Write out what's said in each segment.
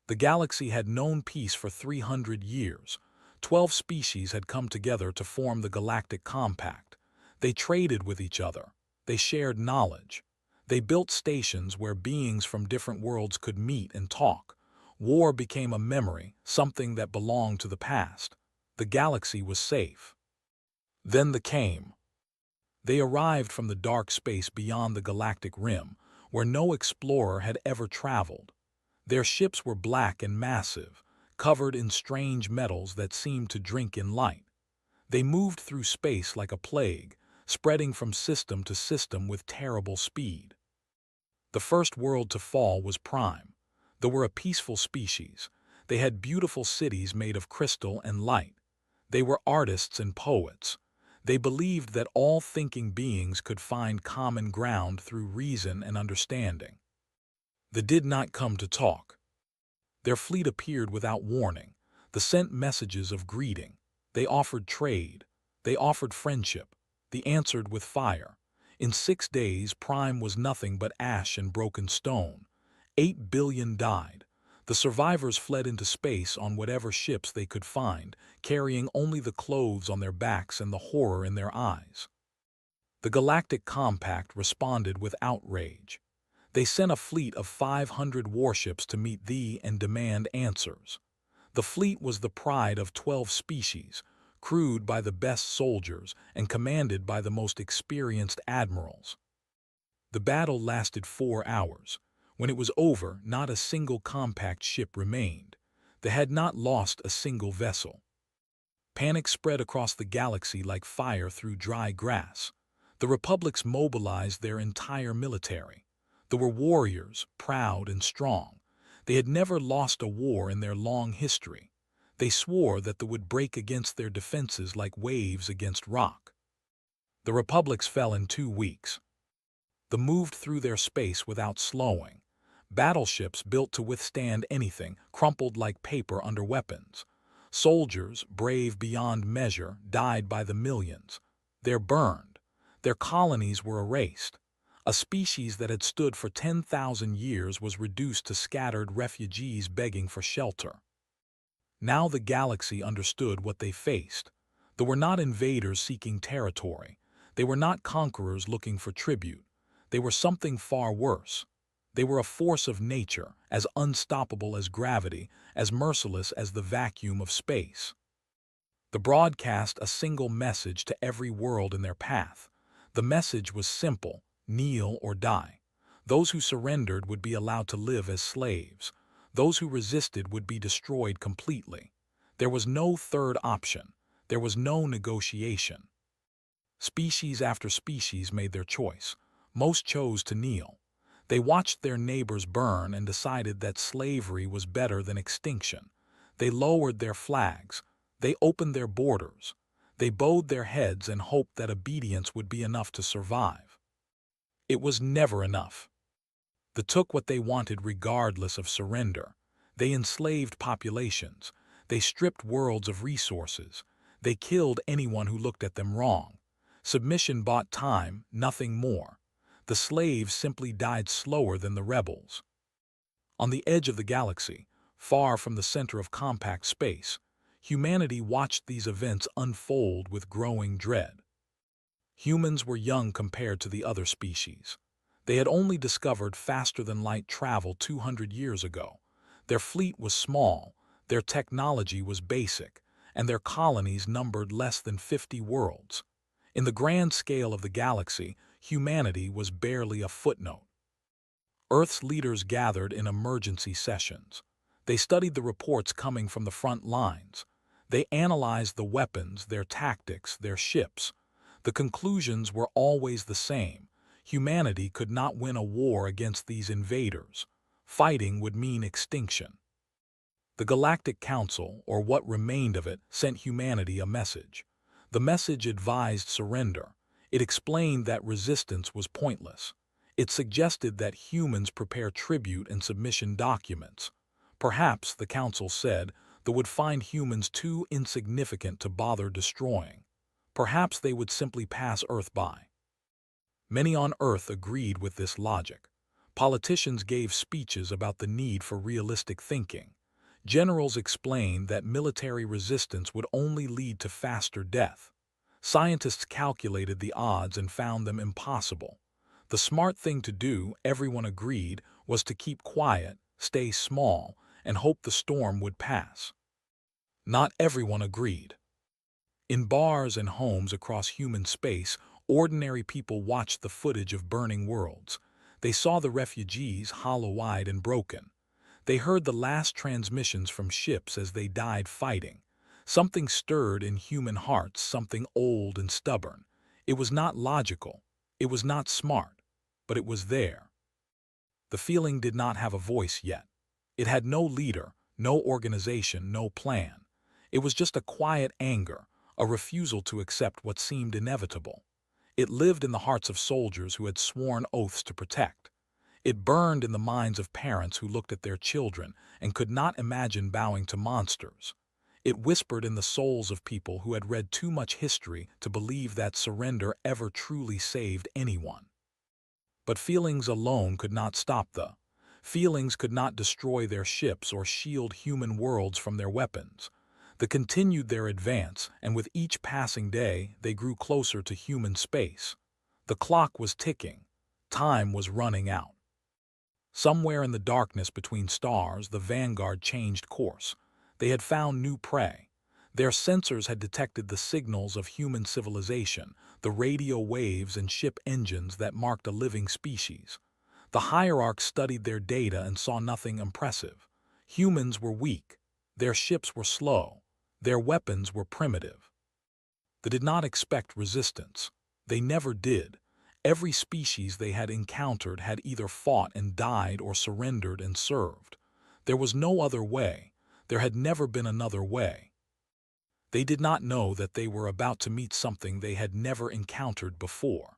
The galaxy had known peace for 300 years. 12 species had come together to form the Galactic Compact. They traded with each other. They shared knowledge. They built stations where beings from different worlds could meet and talk. War became a memory, something that belonged to the past. The galaxy was safe. Then the came. They arrived from the dark space beyond the galactic rim, where no explorer had ever traveled. Their ships were black and massive, covered in strange metals that seemed to drink in light. They moved through space like a plague, spreading from system to system with terrible speed. The first world to fall was Prime. They were a peaceful species. They had beautiful cities made of crystal and light. They were artists and poets. They believed that all thinking beings could find common ground through reason and understanding. They did not come to talk. Their fleet appeared without warning. They sent messages of greeting. They offered trade. They offered friendship. They answered with fire. In 6 days, Prime was nothing but ash and broken stone. 8 billion died. The survivors fled into space on whatever ships they could find, carrying only the clothes on their backs and the horror in their eyes. The Galactic Compact responded with outrage. They sent a fleet of 500 warships to meet thee and demand answers. The fleet was the pride of 12 species, crewed by the best soldiers and commanded by the most experienced admirals. The battle lasted 4 hours. When it was over, not a single compact ship remained. They had not lost a single vessel. Panic spread across the galaxy like fire through dry grass. The republics mobilized their entire military. They were warriors, proud and strong. They had never lost a war in their long history. They swore that they would break against their defenses like waves against rock. The republics fell in 2 weeks. They moved through their space without slowing. Battleships built to withstand anything crumpled like paper under weapons. Soldiers, brave beyond measure, died by the millions. They burned. Their colonies were erased. A species that had stood for 10,000 years was reduced to scattered refugees begging for shelter. Now the galaxy understood what they faced. They were not invaders seeking territory. They were not conquerors looking for tribute. They were something far worse. They were a force of nature, as unstoppable as gravity, as merciless as the vacuum of space. They broadcast a single message to every world in their path. The message was simple: kneel or die. Those who surrendered would be allowed to live as slaves. Those who resisted would be destroyed completely. There was no third option. There was no negotiation. Species after species made their choice. Most chose to kneel. They watched their neighbors burn and decided that slavery was better than extinction. They lowered their flags. They opened their borders. They bowed their heads and hoped that obedience would be enough to survive. It was never enough. They took what they wanted regardless of surrender. They enslaved populations. They stripped worlds of resources. They killed anyone who looked at them wrong. Submission bought time, nothing more. The slaves simply died slower than the rebels. On the edge of the galaxy, far from the center of compact space, humanity watched these events unfold with growing dread. Humans were young compared to the other species. They had only discovered faster-than-light travel 200 years ago. Their fleet was small, their technology was basic, and their colonies numbered less than 50 worlds. In the grand scale of the galaxy, humanity was barely a footnote. Earth's leaders gathered in emergency sessions. They studied the reports coming from the front lines. They analyzed the weapons, their tactics, their ships. The conclusions were always the same. Humanity could not win a war against these invaders. Fighting would mean extinction. The Galactic Council, or what remained of it, sent humanity a message. The message advised surrender. It explained that resistance was pointless. It suggested that humans prepare tribute and submission documents. Perhaps, the Council said, they would find humans too insignificant to bother destroying. Perhaps they would simply pass Earth by. Many on Earth agreed with this logic. Politicians gave speeches about the need for realistic thinking. Generals explained that military resistance would only lead to faster death. Scientists calculated the odds and found them impossible. The smart thing to do, everyone agreed, was to keep quiet, stay small, and hope the storm would pass. Not everyone agreed. In bars and homes across human space, ordinary people watched the footage of burning worlds. They saw the refugees hollow-eyed and broken. They heard the last transmissions from ships as they died fighting. Something stirred in human hearts, something old and stubborn. It was not logical. It was not smart. But it was there. The feeling did not have a voice yet. It had no leader, no organization, no plan. It was just a quiet anger, a refusal to accept what seemed inevitable. It lived in the hearts of soldiers who had sworn oaths to protect. It burned in the minds of parents who looked at their children and could not imagine bowing to monsters. It whispered in the souls of people who had read too much history to believe that surrender ever truly saved anyone. But feelings alone could not stop the. Feelings could not destroy their ships or shield human worlds from their weapons. They continued their advance, and with each passing day, they grew closer to human space. The clock was ticking. Time was running out. Somewhere in the darkness between stars, the vanguard changed course. They had found new prey. Their sensors had detected the signals of human civilization, the radio waves and ship engines that marked a living species. The hierarchs studied their data and saw nothing impressive. Humans were weak. Their ships were slow. Their weapons were primitive. They did not expect resistance. They never did. Every species they had encountered had either fought and died or surrendered and served. There was no other way. There had never been another way. They did not know that they were about to meet something they had never encountered before.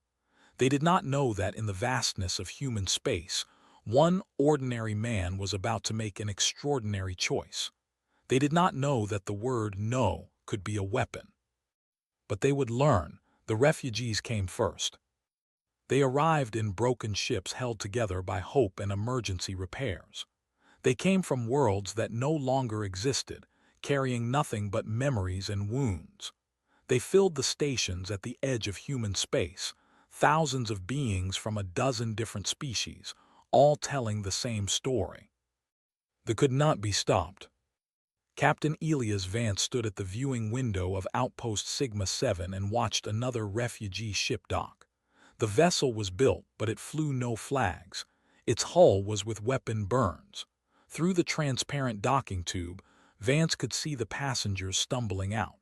They did not know that in the vastness of human space, one ordinary man was about to make an extraordinary choice. They did not know that the word no could be a weapon. But they would learn. The refugees came first. They arrived in broken ships held together by hope and emergency repairs. They came from worlds that no longer existed, carrying nothing but memories and wounds. They filled the stations at the edge of human space, thousands of beings from a dozen different species, all telling the same story. They could not be stopped. Captain Elias Vance stood at the viewing window of Outpost Sigma 7 and watched another refugee ship dock. The vessel was built, but it flew no flags. Its hull was with weapon burns. Through the transparent docking tube, Vance could see the passengers stumbling out.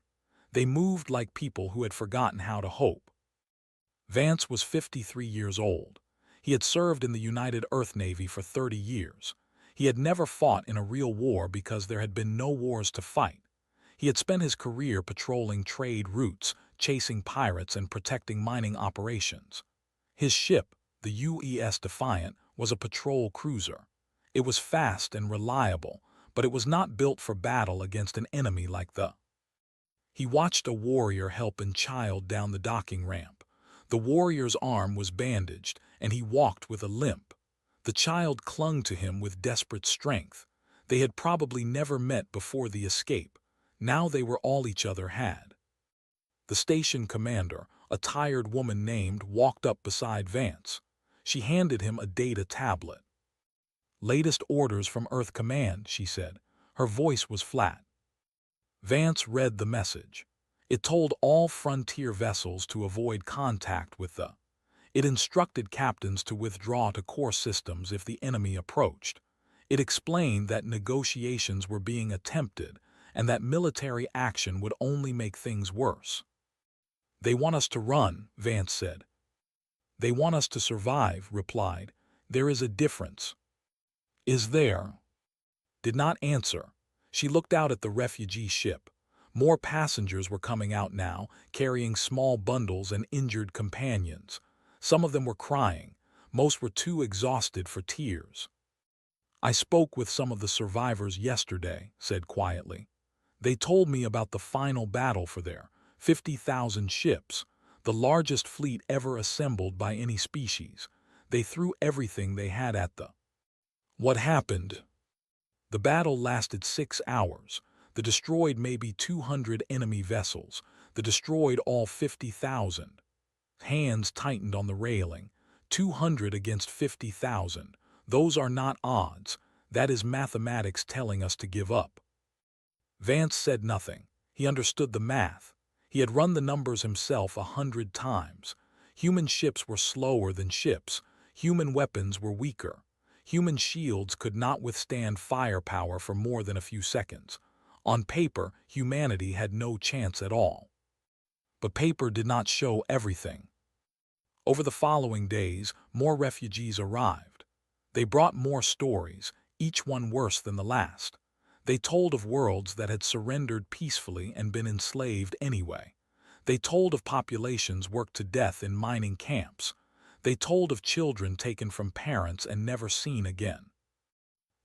They moved like people who had forgotten how to hope. Vance was 53 years old. He had served in the United Earth Navy for 30 years. He had never fought in a real war because there had been no wars to fight. He had spent his career patrolling trade routes, chasing pirates, and protecting mining operations. His ship, the UES Defiant, was a patrol cruiser. It was fast and reliable, but it was not built for battle against an enemy like the. He watched a warrior help a child down the docking ramp. The warrior's arm was bandaged, and he walked with a limp. The child clung to him with desperate strength. They had probably never met before the escape. Now they were all each other had. The station commander, a tired woman named, walked up beside Vance. She handed him a data tablet. "Latest orders from Earth Command," she said. Her voice was flat. Vance read the message. It told all frontier vessels to avoid contact with the. It instructed captains to withdraw to core systems if the enemy approached. It explained that negotiations were being attempted and that military action would only make things worse. "They want us to run," Vance said. "They want us to survive," replied. "There is a difference." "Is there?" Did not answer. She looked out at the refugee ship. More passengers were coming out now, carrying small bundles and injured companions. Some of them were crying. Most were too exhausted for tears. "I spoke with some of the survivors yesterday," said quietly. "They told me about the final battle for their 50,000 ships, the largest fleet ever assembled by any species. They threw everything they had at the. What happened? The battle lasted 6 hours. The destroyed maybe 200 enemy vessels. The destroyed all 50,000. Hands tightened on the railing. 200 against 50,000. Those are not odds. That is mathematics telling us to give up. Vance said nothing. He understood the math. He had run the numbers himself 100 times. Human ships were slower than ships. Human weapons were weaker. Human shields could not withstand firepower for more than a few seconds. On paper, humanity had no chance at all. But paper did not show everything. Over the following days, more refugees arrived. They brought more stories, each one worse than the last. They told of worlds that had surrendered peacefully and been enslaved anyway. They told of populations worked to death in mining camps. They told of children taken from parents and never seen again.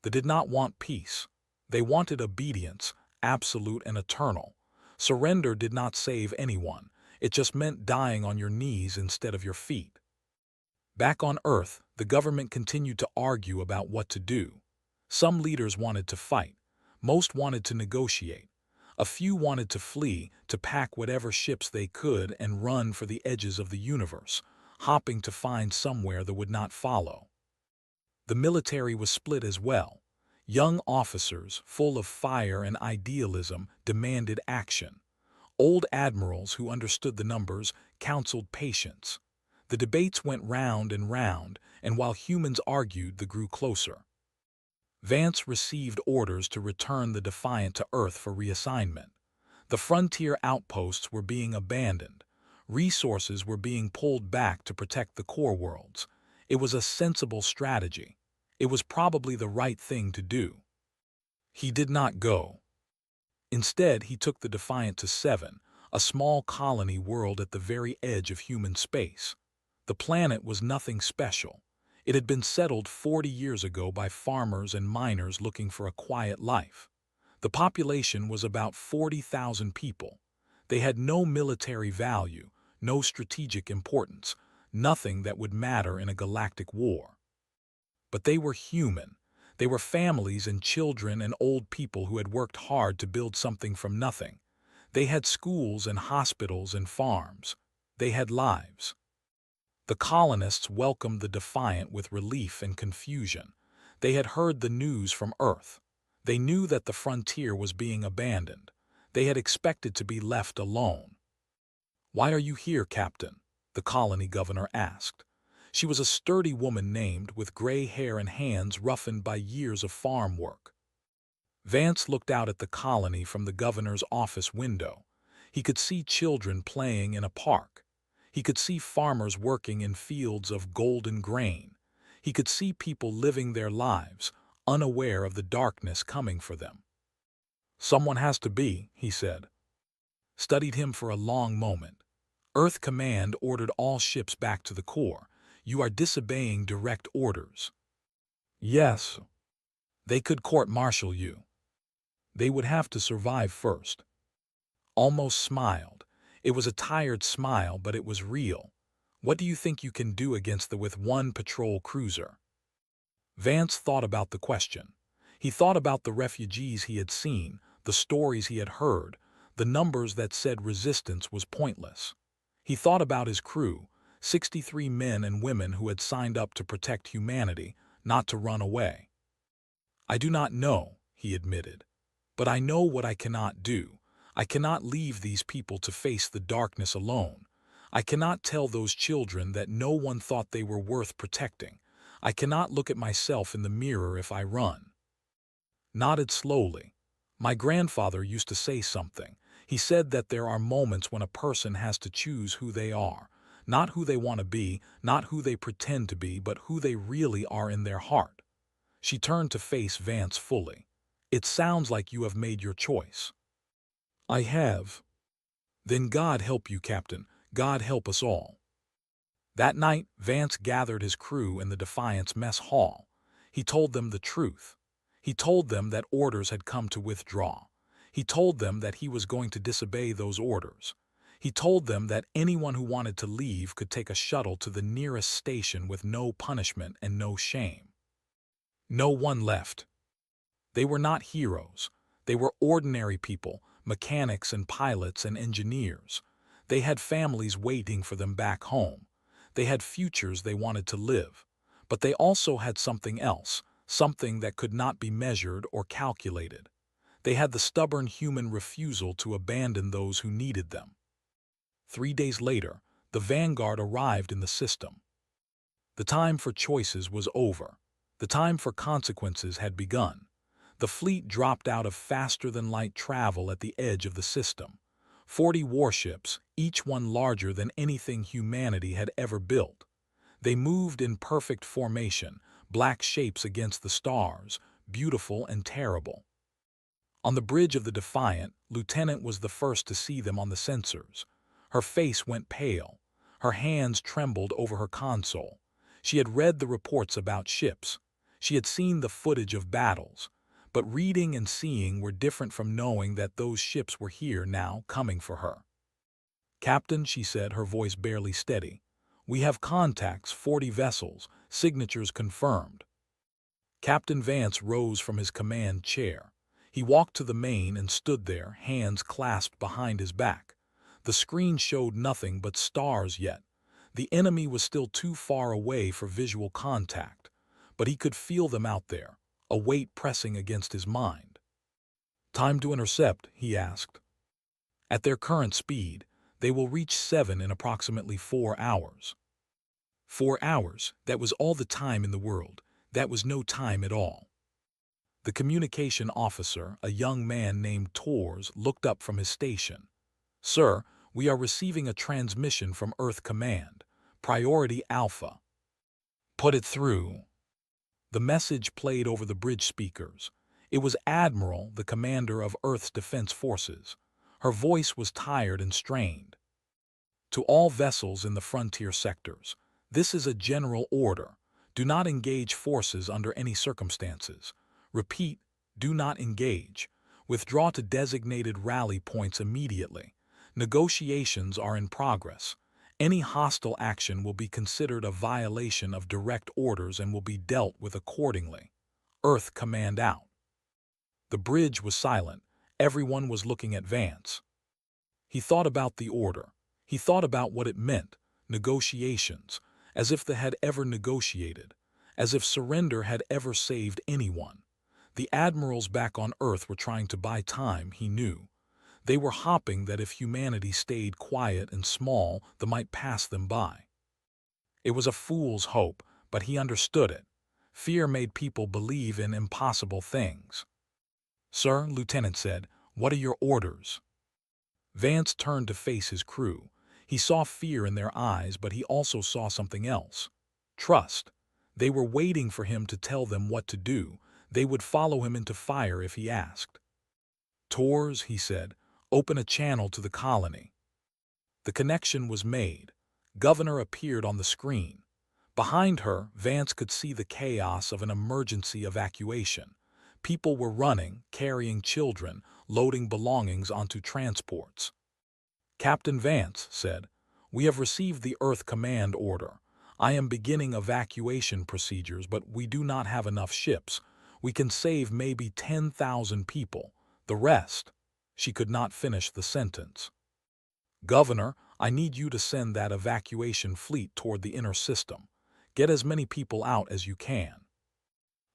They did not want peace. They wanted obedience, absolute and eternal. Surrender did not save anyone. It just meant dying on your knees instead of your feet. Back on Earth, the government continued to argue about what to do. Some leaders wanted to fight. Most wanted to negotiate. A few wanted to flee, to pack whatever ships they could and run for the edges of the universe, hopping to find somewhere that would not follow. The military was split as well. Young officers, full of fire and idealism, demanded action. Old admirals who understood the numbers counseled patience. The debates went round, and while humans argued, they grew closer. Vance received orders to return the Defiant to Earth for reassignment. The frontier outposts were being abandoned. Resources were being pulled back to protect the core worlds. It was a sensible strategy. It was probably the right thing to do. He did not go. Instead, he took the Defiant to Seven, a small colony world at the very edge of human space. The planet was nothing special. It had been settled 40 years ago by farmers and miners looking for a quiet life. The population was about 40,000 people. They had no military value, no strategic importance, nothing that would matter in a galactic war. But they were human. They were families and children and old people who had worked hard to build something from nothing. They had schools and hospitals and farms. They had lives. The colonists welcomed the Defiant with relief and confusion. They had heard the news from Earth. They knew that the frontier was being abandoned. They had expected to be left alone. "Why are you here, Captain?" the colony governor asked. She was a sturdy woman named, with gray hair and hands roughened by years of farm work. Vance looked out at the colony from the governor's office window. He could see children playing in a park. He could see farmers working in fields of golden grain. He could see people living their lives, unaware of the darkness coming for them. "Someone has to be," he said. Studied him for a long moment. "Earth Command ordered all ships back to the core. You are disobeying direct orders." "Yes." "They could court-martial you." "They would have to survive first." Almost smiled. It was a tired smile, but it was real. "What do you think you can do against with one patrol cruiser?" Vance thought about the question. He thought about the refugees he had seen, the stories he had heard, the numbers that said resistance was pointless. He thought about his crew, 63 men and women who had signed up to protect humanity, not to run away. "I do not know," he admitted. "But I know what I cannot do. I cannot leave these people to face the darkness alone. I cannot tell those children that no one thought they were worth protecting. I cannot look at myself in the mirror if I run." Nodded slowly. "My grandfather used to say something. He said that there are moments when a person has to choose who they are. Not who they want to be, not who they pretend to be, but who they really are in their heart." She turned to face Vance fully. "It sounds like you have made your choice." "I have." "Then God help you, Captain. God help us all." That night, Vance gathered his crew in the Defiant's mess hall. He told them the truth. He told them that orders had come to withdraw. He told them that he was going to disobey those orders. He told them that anyone who wanted to leave could take a shuttle to the nearest station with no punishment and no shame. No one left. They were not heroes. They were ordinary people, mechanics and pilots and engineers. They had families waiting for them back home. They had futures they wanted to live. But they also had something else, something that could not be measured or calculated. They had the stubborn human refusal to abandon those who needed them. 3 days later, the vanguard arrived in the system. The time for choices was over. The time for consequences had begun. The fleet dropped out of faster-than-light travel at the edge of the system. 40 warships, each one larger than anything humanity had ever built. They moved in perfect formation, black shapes against the stars, beautiful and terrible. On the bridge of the Defiant, Lieutenant was the first to see them on the sensors. Her face went pale. Her hands trembled over her console. She had read the reports about ships. She had seen the footage of battles. But reading and seeing were different from knowing that those ships were here now, coming for her. "Captain," she said, her voice barely steady, "we have contacts, 40 vessels, signatures confirmed." Captain Vance rose from his command chair. He walked to the main and stood there, hands clasped behind his back. The screen showed nothing but stars yet. The enemy was still too far away for visual contact, but he could feel them out there, a weight pressing against his mind. "Time to intercept?" he asked. "At their current speed, they will reach 7 in approximately 4 hours." 4 hours, that was all the time in the world. That was no time at all. The communication officer, a young man named Tors, looked up from his station. "Sir, we are receiving a transmission from Earth Command. Priority Alpha." "Put it through." The message played over the bridge speakers. It was Admiral, the commander of Earth's Defense Forces. Her voice was tired and strained. "To all vessels in the frontier sectors, this is a general order. Do not engage forces under any circumstances. Repeat, do not engage. Withdraw to designated rally points immediately. Negotiations are in progress. Any hostile action will be considered a violation of direct orders and will be dealt with accordingly. Earth Command out." The bridge was silent. Everyone was looking at Vance. He thought about the order. He thought about what it meant, negotiations, as if they had ever negotiated, as if surrender had ever saved anyone. The admirals back on Earth were trying to buy time, he knew. They were hoping that if humanity stayed quiet and small, they might pass them by. It was a fool's hope, but he understood it. Fear made people believe in impossible things. "Sir," Lieutenant said, "what are your orders?" Vance turned to face his crew. He saw fear in their eyes, but he also saw something else. Trust. They were waiting for him to tell them what to do. They would follow him into fire if he asked. "Tors," he said, "open a channel to the colony." The connection was made. Governor appeared on the screen. Behind her, Vance could see the chaos of an emergency evacuation. People were running, carrying children, loading belongings onto transports. "Captain Vance said, we have received the Earth Command order. I am beginning evacuation procedures, but we do not have enough ships. We can save maybe 10,000 people. The rest..." She could not finish the sentence. "Governor, I need you to send that evacuation fleet toward the inner system. Get as many people out as you can."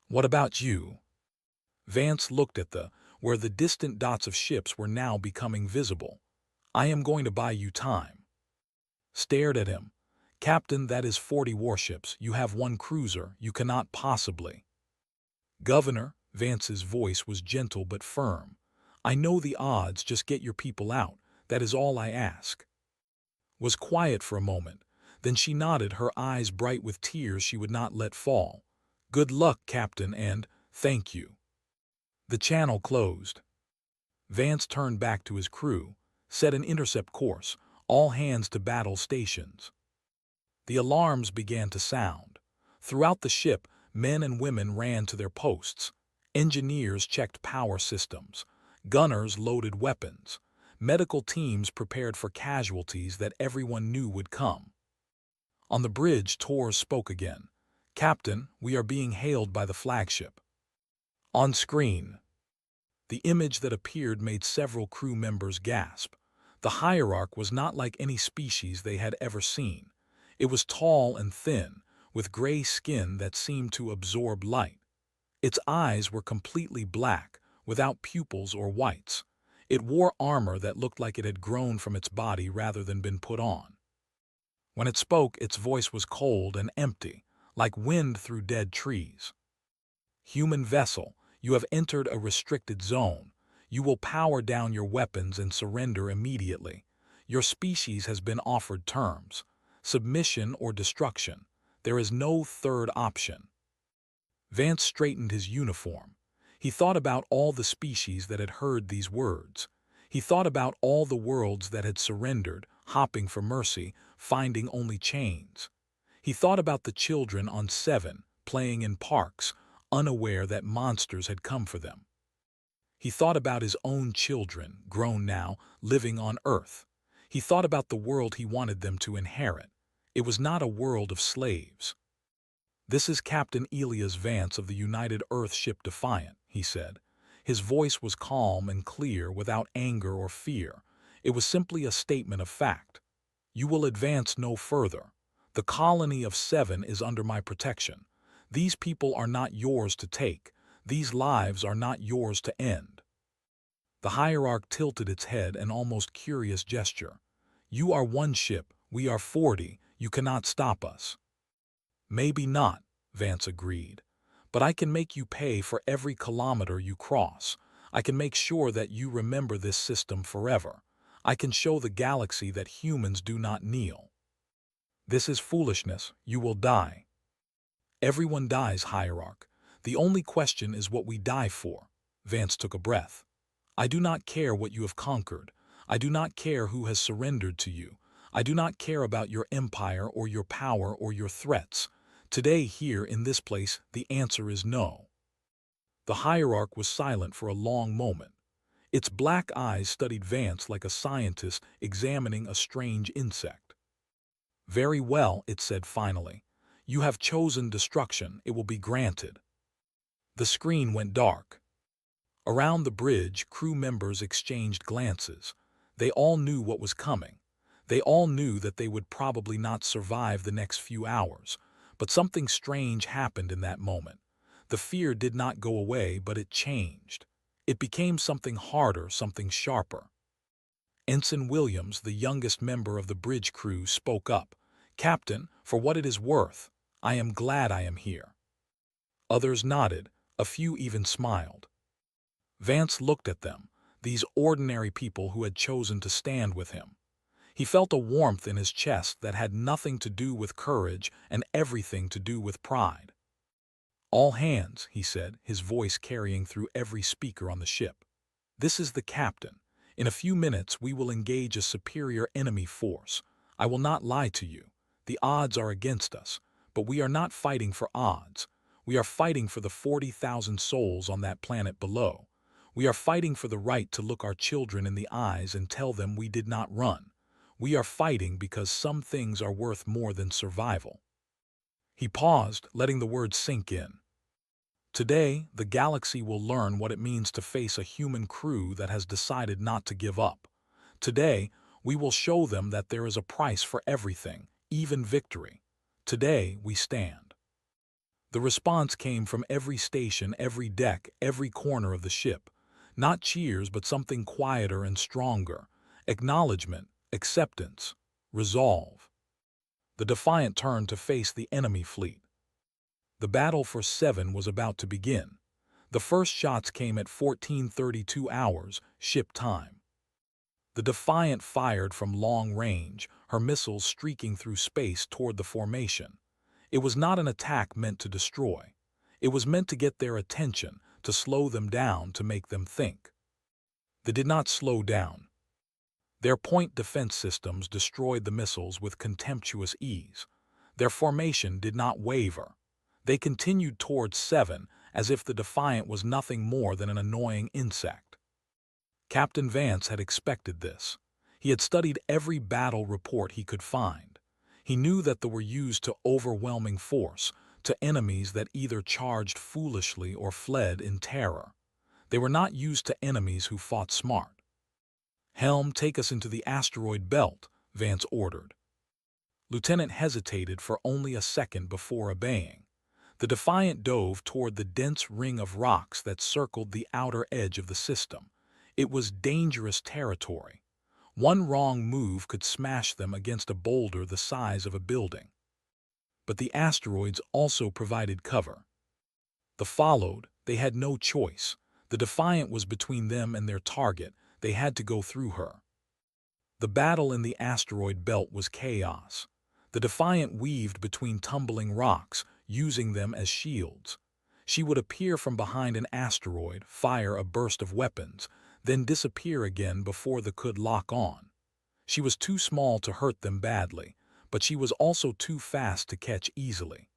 "What about you?" Vance looked at where the distant dots of ships were now becoming visible. "I am going to buy you time." Stared at him. "Captain, that is 40 warships. You have 1 cruiser. You cannot possibly." "Governor," Vance's voice was gentle but firm, "I know the odds. Just get your people out. That is all I ask." Was quiet for a moment. Then she nodded, her eyes bright with tears she would not let fall. "Good luck, Captain, and thank you." The channel closed. Vance turned back to his crew, set an intercept course, all hands to battle stations. The alarms began to sound. Throughout the ship, men and women ran to their posts. Engineers checked power systems. Gunners loaded weapons. Medical teams prepared for casualties that everyone knew would come. On the bridge, Torres spoke again. "Captain, we are being hailed by the flagship." On screen, the image that appeared made several crew members gasp. The hierarch was not like any species they had ever seen. It was tall and thin, with gray skin that seemed to absorb light. Its eyes were completely black, without pupils or whites. It wore armor that looked like it had grown from its body rather than been put on. When it spoke, its voice was cold and empty, like wind through dead trees. "Human vessel, you have entered a restricted zone. You will power down your weapons and surrender immediately. Your species has been offered terms: submission or destruction. There is no third option." Vance straightened his uniform. He thought about all the species that had heard these words. He thought about all the worlds that had surrendered, hopping for mercy, finding only chains. He thought about the children on Seven, playing in parks, unaware that monsters had come for them. He thought about his own children, grown now, living on Earth. He thought about the world he wanted them to inherit. It was not a world of slaves. "This is Captain Elias Vance of the United Earth ship Defiant," he said. His voice was calm and clear, without anger or fear. It was simply a statement of fact. "You will advance no further. The colony of Seven is under my protection. These people are not yours to take. These lives are not yours to end." The hierarch tilted its head, an almost curious gesture. "You are one ship, we are 40, you cannot stop us." "Maybe not," Vance agreed. "But I can make you pay for every kilometer you cross. I can make sure that you remember this system forever. I can show the galaxy that humans do not kneel." "This is foolishness. You will die." "Everyone dies, hierarch. The only question is what we die for." Vance took a breath. "I do not care what you have conquered. I do not care who has surrendered to you. I do not care about your empire or your power or your threats. Today, here in this place, the answer is no." The hierarch was silent for a long moment. Its black eyes studied Vance like a scientist examining a strange insect. "Very well," it said finally. "You have chosen destruction. It will be granted." The screen went dark. Around the bridge, crew members exchanged glances. They all knew what was coming. They all knew that they would probably not survive the next few hours. But something strange happened in that moment. The fear did not go away, but it changed. It became something harder, something sharper. Ensign Williams, the youngest member of the bridge crew, spoke up. "Captain, for what it is worth, I am glad I am here." Others nodded. A few even smiled. Vance looked at them, these ordinary people who had chosen to stand with him. He felt a warmth in his chest that had nothing to do with courage and everything to do with pride. "All hands," he said, his voice carrying through every speaker on the ship. "This is the captain. In a few minutes we will engage a superior enemy force. I will not lie to you. The odds are against us, but we are not fighting for odds. We are fighting for the 40,000 souls on that planet below. We are fighting for the right to look our children in the eyes and tell them we did not run. We are fighting because some things are worth more than survival." He paused, letting the words sink in. "Today, the galaxy will learn what it means to face a human crew that has decided not to give up. Today, we will show them that there is a price for everything, even victory. Today, we stand." The response came from every station, every deck, every corner of the ship. Not cheers, but something quieter and stronger. Acknowledgement, acceptance, resolve. The Defiant turned to face the enemy fleet. The battle for Seven was about to begin. The first shots came at 14:32 hours, ship time. The Defiant fired from long range, her missiles streaking through space toward the formation. It was not an attack meant to destroy. It was meant to get their attention, to slow them down, to make them think. They did not slow down. Their point defense systems destroyed the missiles with contemptuous ease. Their formation did not waver. They continued towards Seven as if the Defiant was nothing more than an annoying insect. Captain Vance had expected this. He had studied every battle report he could find. He knew that they were used to overwhelming force, to enemies that either charged foolishly or fled in terror. They were not used to enemies who fought smart. "Helm, take us into the asteroid belt," Vance ordered. Lieutenant hesitated for only a second before obeying. The Defiant dove toward the dense ring of rocks that circled the outer edge of the system. It was dangerous territory. One wrong move could smash them against a boulder the size of a building. But the asteroids also provided cover. They had no choice. The Defiant was between them and their target. They had to go through her. The battle in the asteroid belt was chaos. The Defiant weaved between tumbling rocks, using them as shields. She would appear from behind an asteroid, fire a burst of weapons, then disappear again before they could lock on. She was too small to hurt them badly, but she was also too fast to catch easily.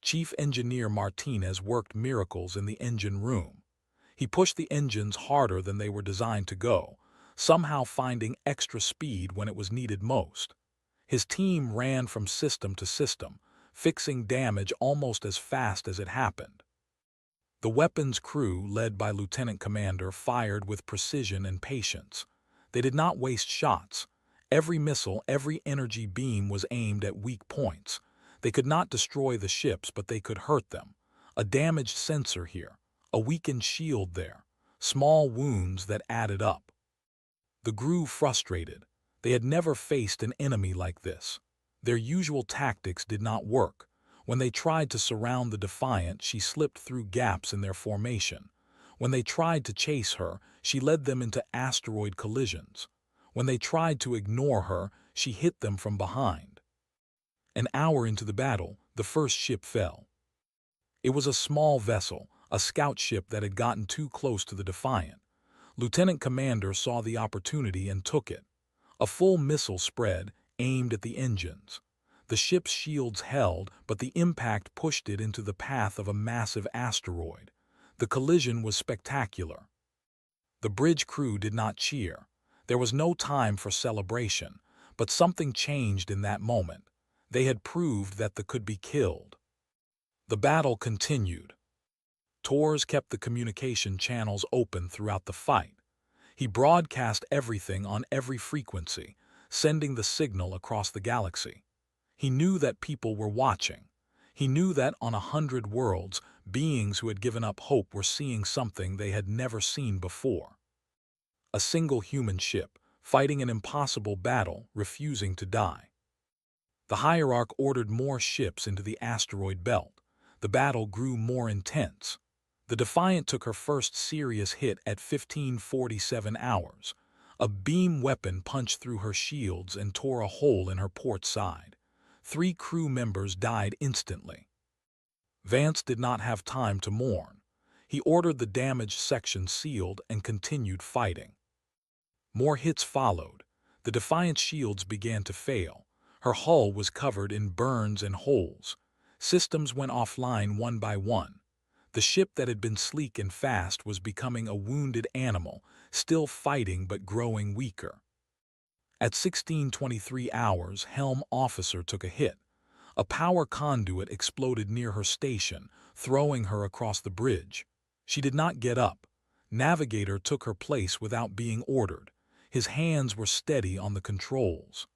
Chief Engineer Martinez worked miracles in the engine room. He pushed the engines harder than they were designed to go, somehow finding extra speed when it was needed most. His team ran from system to system, fixing damage almost as fast as it happened. The weapons crew, led by Lieutenant Commander, fired with precision and patience. They did not waste shots. Every missile, every energy beam was aimed at weak points. They could not destroy the ships, but they could hurt them. A damaged sensor here, a weakened shield there, small wounds that added up. The grew frustrated. They had never faced an enemy like this. Their usual tactics did not work. When they tried to surround the Defiant, she slipped through gaps in their formation. When they tried to chase her, she led them into asteroid collisions. When they tried to ignore her, she hit them from behind. An hour into the battle, the first ship fell. It was a small vessel, a scout ship that had gotten too close to the Defiant. Lieutenant Commander saw the opportunity and took it. A full missile spread, aimed at the engines. The ship's shields held, but the impact pushed it into the path of a massive asteroid. The collision was spectacular. The bridge crew did not cheer. There was no time for celebration, but something changed in that moment. They had proved that they could be killed. The battle continued. Torres kept the communication channels open throughout the fight. He broadcast everything on every frequency, sending the signal across the galaxy. He knew that people were watching. He knew that on 100 worlds, beings who had given up hope were seeing something they had never seen before. A single human ship, fighting an impossible battle, refusing to die. The Hierarch ordered more ships into the asteroid belt. The battle grew more intense. The Defiant took her first serious hit at 1547 hours. A beam weapon punched through her shields and tore a hole in her port side. 3 crew members died instantly. Vance did not have time to mourn. He ordered the damaged section sealed and continued fighting. More hits followed. The Defiant's shields began to fail. Her hull was covered in burns and holes. Systems went offline one by one. The ship that had been sleek and fast was becoming a wounded animal, still fighting but growing weaker. At 1623 hours, Helm Officer took a hit. A power conduit exploded near her station, throwing her across the bridge. She did not get up. Navigator took her place without being ordered. His hands were steady on the controls.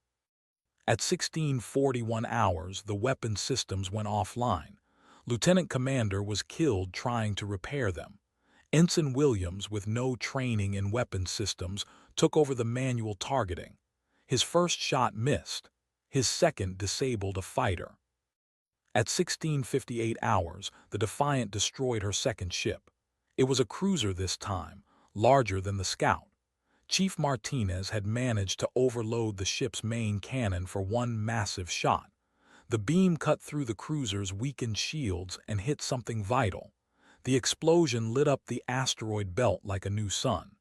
At 1641 hours, the weapon systems went offline. Lieutenant Commander was killed trying to repair them. Ensign Williams, with no training in weapon systems, took over the manual targeting. His first shot missed. His second disabled a fighter. At 1658 hours, the Defiant destroyed her second ship. It was a cruiser this time, larger than the Scout. Chief Martinez had managed to overload the ship's main cannon for one massive shot. The beam cut through the cruiser's weakened shields and hit something vital. The explosion lit up the asteroid belt like a new sun.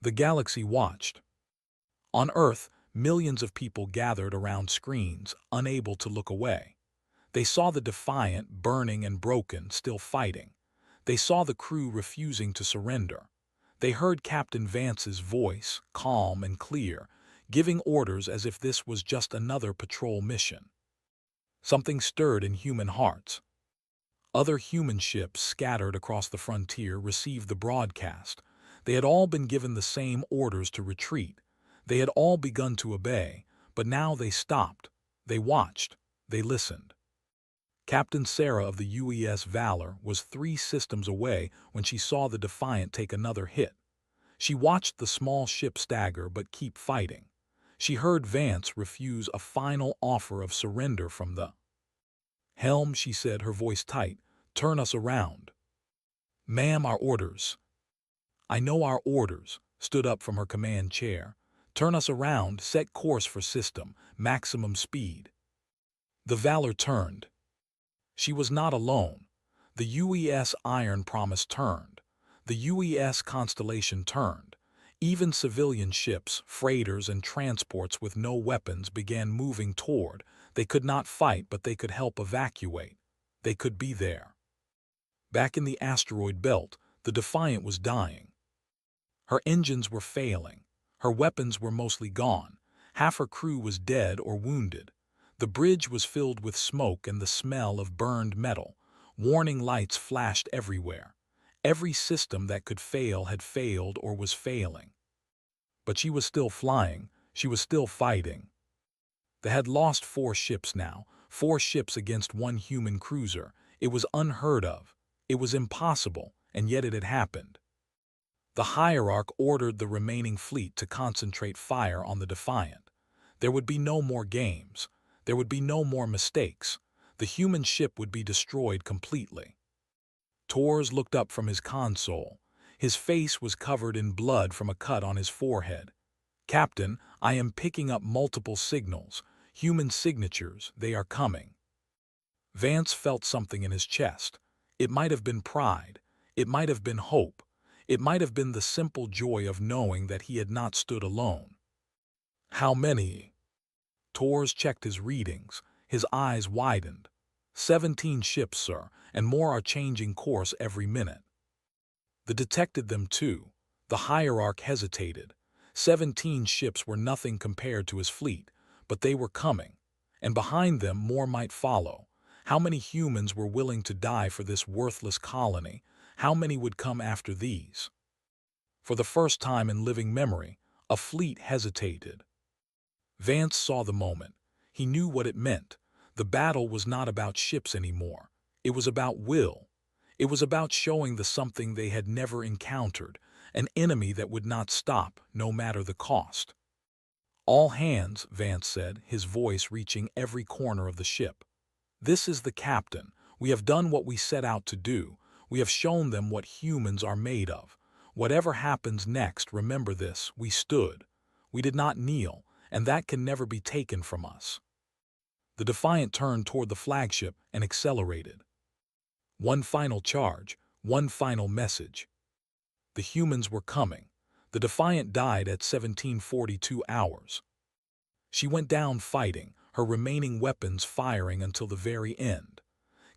The galaxy watched. On Earth, millions of people gathered around screens, unable to look away. They saw the Defiant, burning and broken, still fighting. They saw the crew refusing to surrender. They heard Captain Vance's voice, calm and clear, giving orders as if this was just another patrol mission. Something stirred in human hearts. Other human ships scattered across the frontier received the broadcast. They had all been given the same orders to retreat. They had all begun to obey, but now they stopped. They watched. They listened. Captain Sarah of the UES Valor was 3 systems away when she saw the Defiant take another hit. She watched the small ship stagger but keep fighting. She heard Vance refuse a final offer of surrender from the helm. She said, her voice tight, "Turn us around." "Ma'am, our orders." "I know our orders," stood up from her command chair. "Turn us around, set course for system, maximum speed." The Valor turned. She was not alone. The UES Iron Promise turned. The UES Constellation turned. Even civilian ships, freighters, and transports with no weapons began moving toward. They could not fight, but they could help evacuate. They could be there. Back in the asteroid belt, the Defiant was dying. Her engines were failing. Her weapons were mostly gone. Half her crew was dead or wounded. The bridge was filled with smoke and the smell of burned metal. Warning lights flashed everywhere. Every system that could fail had failed or was failing. But she was still flying. She was still fighting. They had lost 4 ships now, 4 ships against 1 human cruiser. It was unheard of. It was impossible, and yet it had happened. The Hierarch ordered the remaining fleet to concentrate fire on the Defiant. There would be no more games. There would be no more mistakes. The human ship would be destroyed completely. Torres looked up from his console. His face was covered in blood from a cut on his forehead. "Captain, I am picking up multiple signals. Human signatures, they are coming." Vance felt something in his chest. It might have been pride. It might have been hope. It might have been the simple joy of knowing that he had not stood alone. "How many?" Torres checked his readings. His eyes widened. 17 ships, sir, and more are changing course every minute." The detected them too. The Hierarch hesitated. 17 ships were nothing compared to his fleet, but they were coming. And behind them more might follow. How many humans were willing to die for this worthless colony? How many would come after these? For the first time in living memory, a fleet hesitated. Vance saw the moment. He knew what it meant. The battle was not about ships anymore. It was about will. It was about showing the something they had never encountered, an enemy that would not stop, no matter the cost. "All hands," Vance said, his voice reaching every corner of the ship. "This is the captain. We have done what we set out to do. We have shown them what humans are made of. Whatever happens next, remember this: we stood. We did not kneel, and that can never be taken from us." The Defiant turned toward the flagship and accelerated. One final charge, one final message. The humans were coming. The Defiant died at 1742 hours. She went down fighting, her remaining weapons firing until the very end.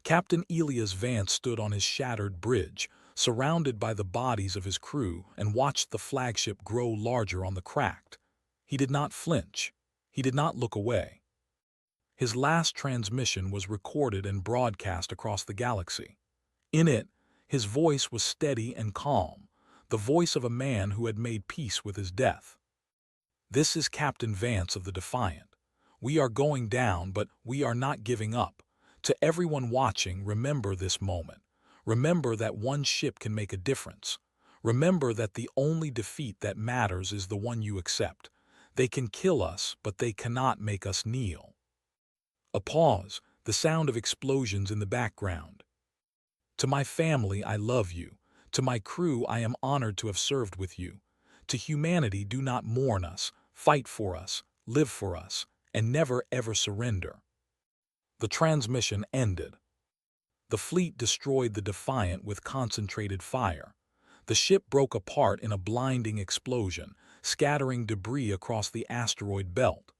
Captain Elias Vance stood on his shattered bridge, surrounded by the bodies of his crew, and watched the flagship grow larger on the cracked. He did not flinch. He did not look away. His last transmission was recorded and broadcast across the galaxy. In it, his voice was steady and calm, the voice of a man who had made peace with his death. "This is Captain Vance of the Defiant. We are going down, but we are not giving up. To everyone watching, remember this moment. Remember that one ship can make a difference. Remember that the only defeat that matters is the one you accept. They can kill us, but they cannot make us kneel." A pause, the sound of explosions in the background. "To my family, I love you. To my crew, I am honored to have served with you. To humanity, do not mourn us. Fight for us, live for us, and never ever surrender." The transmission ended. The fleet destroyed the Defiant with concentrated fire. The ship broke apart in a blinding explosion, scattering debris across the asteroid belt.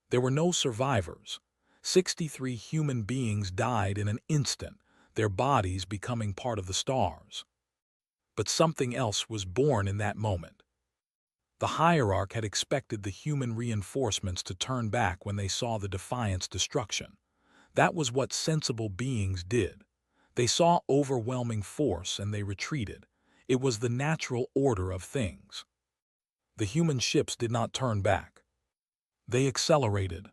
There were no survivors. 63 human beings died in an instant, their bodies becoming part of the stars. But something else was born in that moment. The hierarch had expected the human reinforcements to turn back when they saw the Defiant's destruction. That was what sensible beings did. They saw overwhelming force and they retreated. It was the natural order of things. The human ships did not turn back. They accelerated.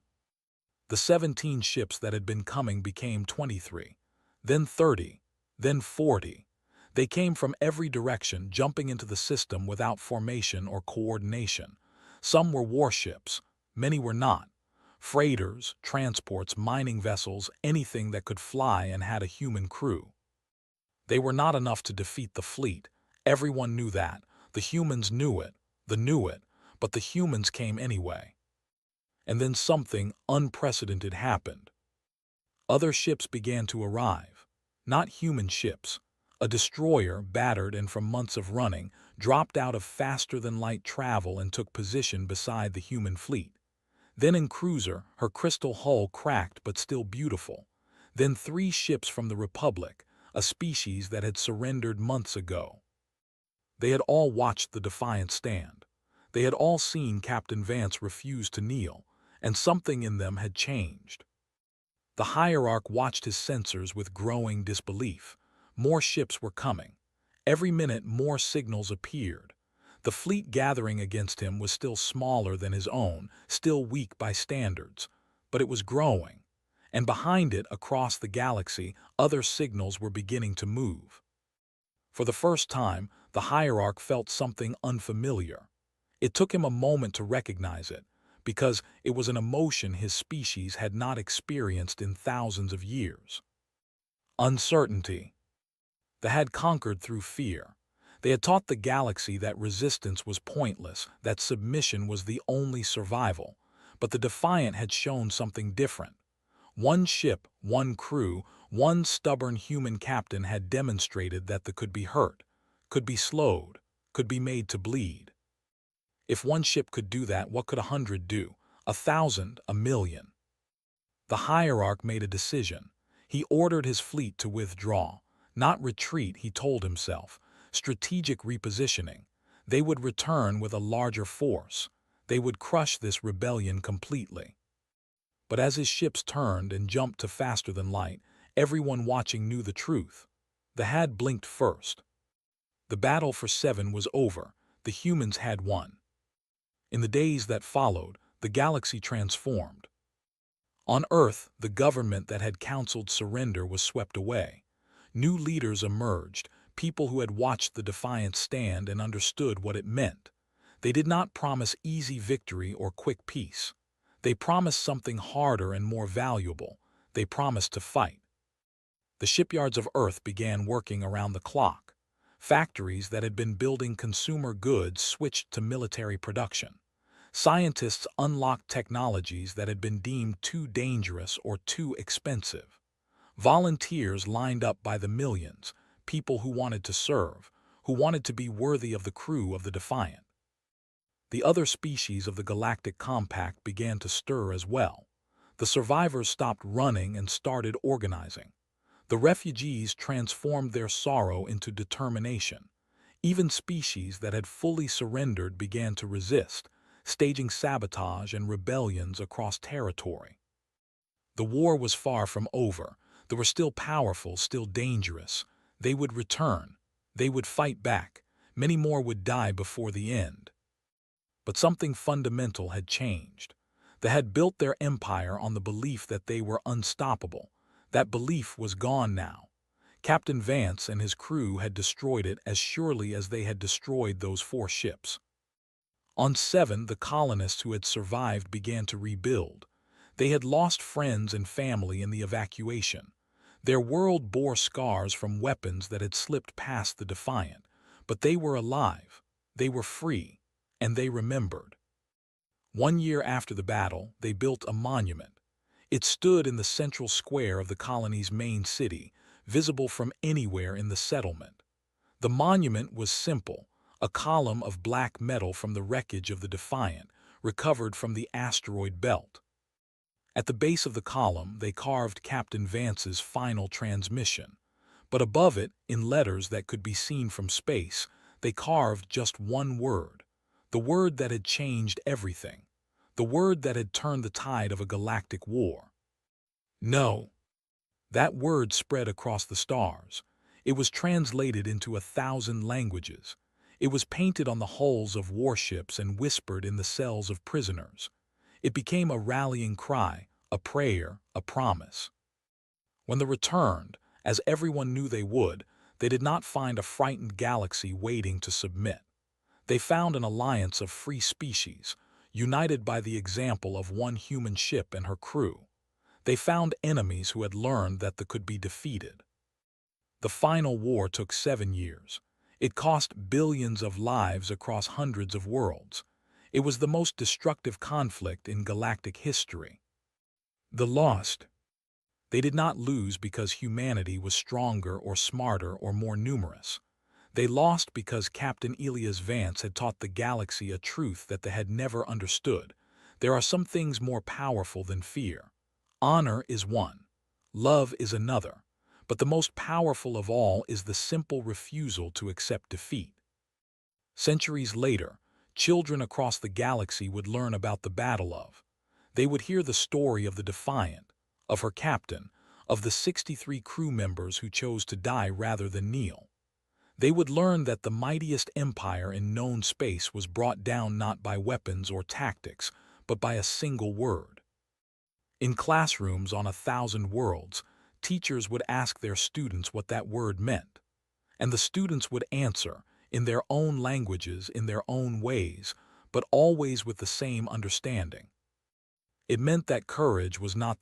The 17 ships that had been coming became 23, then 30, then 40. They came from every direction, jumping into the system without formation or coordination. Some were warships, many were not. Freighters, transports, mining vessels, anything that could fly and had a human crew. They were not enough to defeat the fleet. Everyone knew that. The humans knew it, but the humans came anyway. And then something unprecedented happened. Other ships began to arrive. Not human ships. A destroyer, battered and from months of running, dropped out of faster-than-light travel and took position beside the human fleet. Then in cruiser, her crystal hull cracked but still beautiful. Then 3 ships from the Republic, a species that had surrendered months ago. They had all watched the Defiant stand. They had all seen Captain Vance refuse to kneel, and something in them had changed. The hierarch watched his sensors with growing disbelief. More ships were coming. Every minute more signals appeared. The fleet gathering against him was still smaller than his own, still weak by standards, but it was growing. And behind it, across the galaxy, other signals were beginning to move. For the first time, the hierarch felt something unfamiliar. It took him a moment to recognize it, because it was an emotion his species had not experienced in thousands of years. Uncertainty. They had conquered through fear. They had taught the galaxy that resistance was pointless, that submission was the only survival. But the Defiant had shown something different. One ship, one crew, one stubborn human captain had demonstrated that they could be hurt, could be slowed, could be made to bleed. If one ship could do that, what could 100 do? 1,000, 1,000,000? The hierarch made a decision. He ordered his fleet to withdraw. Not retreat, he told himself. Strategic repositioning. They would return with a larger force. They would crush this rebellion completely. But as his ships turned and jumped to faster than light, everyone watching knew the truth. The had blinked first. The battle for 7 was over. The humans had won. In the days that followed, the galaxy transformed. On Earth, the government that had counseled surrender was swept away. New leaders emerged, people who had watched the Defiant stand and understood what it meant. They did not promise easy victory or quick peace. They promised something harder and more valuable. They promised to fight. The shipyards of Earth began working around the clock. Factories that had been building consumer goods switched to military production. Scientists unlocked technologies that had been deemed too dangerous or too expensive. Volunteers lined up by the millions, people who wanted to serve, who wanted to be worthy of the crew of the Defiant. The other species of the Galactic Compact began to stir as well. The survivors stopped running and started organizing. The refugees transformed their sorrow into determination. Even species that had fully surrendered began to resist, staging sabotage and rebellions across territory. The war was far from over. They were still powerful, still dangerous. They would return. They would fight back. Many more would die before the end. But something fundamental had changed. They had built their empire on the belief that they were unstoppable. That belief was gone now. Captain Vance and his crew had destroyed it as surely as they had destroyed those 4 ships. On 7, the colonists who had survived began to rebuild. They had lost friends and family in the evacuation. Their world bore scars from weapons that had slipped past the Defiant, but they were alive, they were free, and they remembered. 1 year after the battle, they built a monument. It stood in the central square of the colony's main city, visible from anywhere in the settlement. The monument was simple, a column of black metal from the wreckage of the Defiant, recovered from the asteroid belt. At the base of the column, they carved Captain Vance's final transmission. But above it, in letters that could be seen from space, they carved just one word, the word that had changed everything, the word that had turned the tide of a galactic war. No. That word spread across the stars. It was translated into 1,000 languages. It was painted on the hulls of warships and whispered in the cells of prisoners. It became a rallying cry, a prayer, a promise. When they returned, as everyone knew they would, they did not find a frightened galaxy waiting to submit. They found an alliance of free species, united by the example of one human ship and her crew. They found enemies who had learned that they could be defeated. The final war took 7 years. It cost billions of lives across hundreds of worlds. It was the most destructive conflict in galactic history. The lost. They did not lose because humanity was stronger or smarter or more numerous. They lost because Captain Elias Vance had taught the galaxy a truth that they had never understood. There are some things more powerful than fear. Honor is one. Love is another. But the most powerful of all is the simple refusal to accept defeat. Centuries later, children across the galaxy would learn about the Battle of. They would hear the story of the Defiant, of her captain, of the 63 crew members who chose to die rather than kneel. They would learn that the mightiest empire in known space was brought down not by weapons or tactics, but by a single word. In classrooms on 1,000 worlds, teachers would ask their students what that word meant, and the students would answer, in their own languages, in their own ways, but always with the same understanding. It meant that courage was not the